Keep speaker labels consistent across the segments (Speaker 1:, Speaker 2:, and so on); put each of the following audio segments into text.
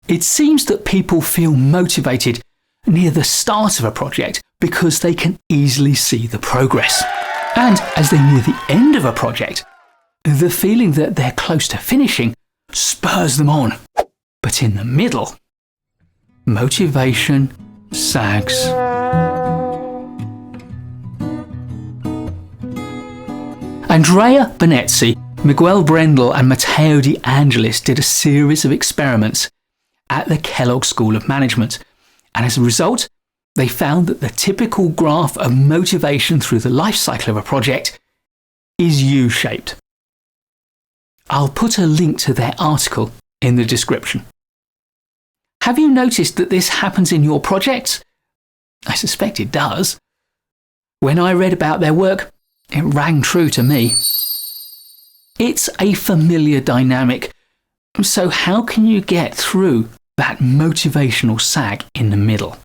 Speaker 1: It seems that people feel motivated near the start of a project because they can easily see the progress. And as they near the end of a project, the feeling that they're close to finishing spurs them on. But in the middle, motivation sags. Andrea Bonezzi, Miguel Brendl and Matteo de Angelis did a series of experiments at the Kellogg School of Management, and as a result, they found that the typical graph of motivation through the life cycle of a project is U-shaped. I'll put a link to their article in the description. Have you noticed that this happens in your projects? I suspect it does. When I read about their work, it rang true to me. It's a familiar dynamic, so how can you get through that motivational sag in the middle?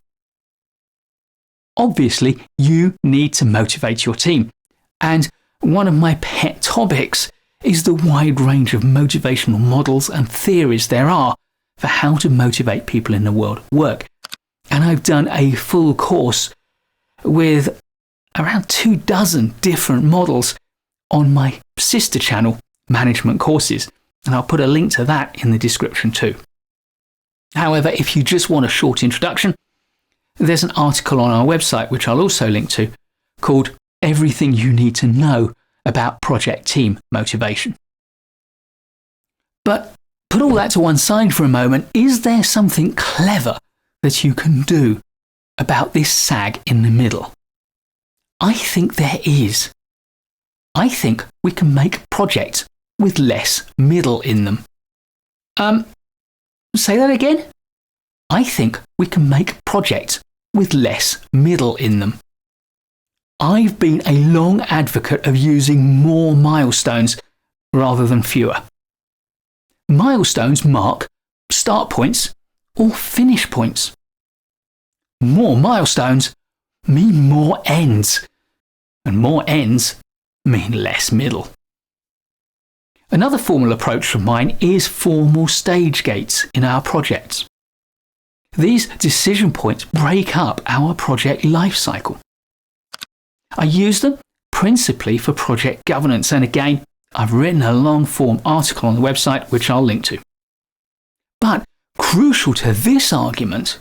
Speaker 1: Obviously, you need to motivate your team, and one of my pet topics is the wide range of motivational models and theories there are for how to motivate people in the world of work. And I've done a full course with around 24 different models on my sister channel, Management Courses, and I'll put a link to that in the description too. However, if you just want a short introduction, there's an article on our website, which I'll also link to, called Everything You Need to Know About Project Team Motivation. But put all that to one side for a moment. Is there something clever that you can do about this sag in the middle? I think there is. I think we can make projects with less middle in them. Say that again? I think we can make projects with less middle in them. I've been a long advocate of using more milestones rather than fewer. Milestones mark start points or finish points. More milestones mean more ends, and more ends mean less middle. Another formal approach of mine is formal stage gates in our projects. These decision points break up our project life cycle. I use them principally for project governance, and again, I've written a long-form article on the website which I'll link to. But crucial to this argument,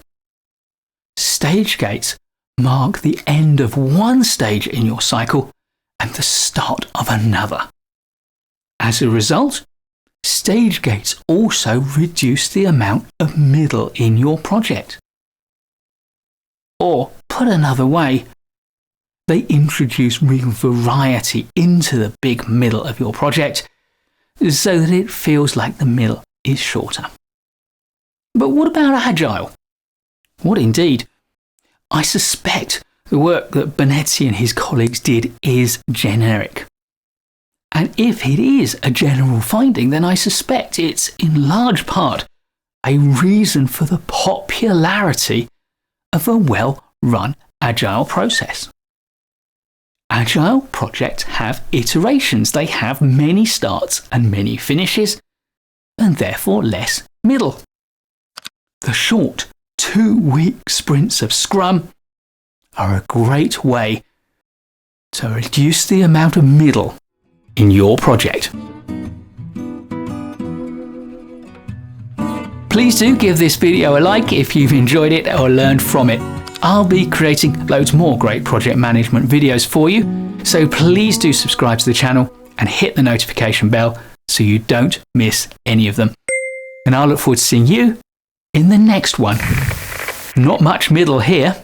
Speaker 1: stage gates mark the end of one stage in your cycle and the start of another. As a result, stage gates also reduce the amount of middle in your project. Or, put another way, they introduce real variety into the big middle of your project so that it feels like the middle is shorter. But what about agile? What indeed? I suspect the work that Bonezzi and his colleagues did is generic. And if it is a general finding, then I suspect it's in large part a reason for the popularity of a well-run agile process. Agile projects have iterations. They have many starts and many finishes, and therefore less middle. The short 2-week sprints of Scrum are a great way to reduce the amount of middle in your project. Please do give this video a like if you've enjoyed it or learned from it. I'll be creating loads more great project management videos for you, so please do subscribe to the channel and hit the notification bell so you don't miss any of them. And I'll look forward to seeing you in the next one. Not much middle here.